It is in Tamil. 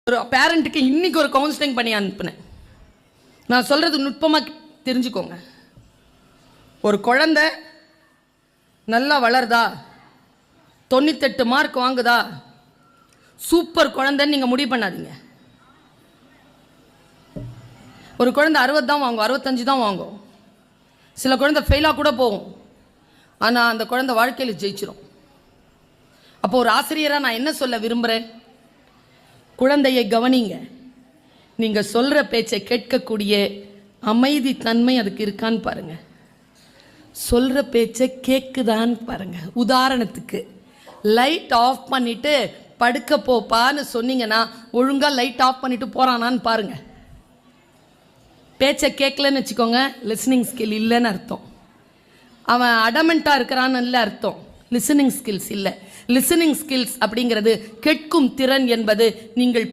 ஒரு பேரண்ட்டுக்கு இன்றைக்கி ஒரு கவுன்சிலிங் பண்ணி அனுப்புனேன். நான் சொல்கிறது நுட்பமாக தெரிஞ்சுக்கோங்க. ஒரு குழந்தை நல்லா வளருதா, 98 மார்க் வாங்குதா, சூப்பர் குழந்தைன்னு நீங்கள் முடிவு பண்ணாதீங்க. ஒரு குழந்தை 60 தான் வாங்கும், 65 தான் வாங்கும். சில குழந்தை ஃபெயிலாக கூட போகும், ஆனால் அந்த குழந்தை வாழ்க்கையில் ஜெயிச்சிடும். அப்போ ஒரு ஆசிரியராக நான் என்ன சொல்ல விரும்புகிறேன், குழந்தையை கவனிங்க. நீங்கள் சொல்கிற பேச்சை கேட்கக்கூடிய அமைதி தன்மை அதுக்கு இருக்கான்னு பாருங்கள். சொல்கிற பேச்சை கேட்குதான்னு பாருங்கள். உதாரணத்துக்கு லைட் ஆஃப் பண்ணிவிட்டு படுக்க போப்பான்னு சொன்னீங்கன்னா ஒழுங்காக லைட் ஆஃப் பண்ணிவிட்டு போகிறானான்னு பாருங்கள். பேச்சை கேட்கலன்னு வச்சுக்கோங்க, லிஸ்னிங் ஸ்கில் இல்லைன்னு அர்த்தம். அவன் அடமெண்ட்டாக இருக்கிறான்னு இல்லை அர்த்தம், லிசனிங் ஸ்கில்ஸ் இல்லை. லிசனிங் ஸ்கில்ஸ் அப்படிங்கிறது கேட்கும் திறன் என்பது நீங்கள்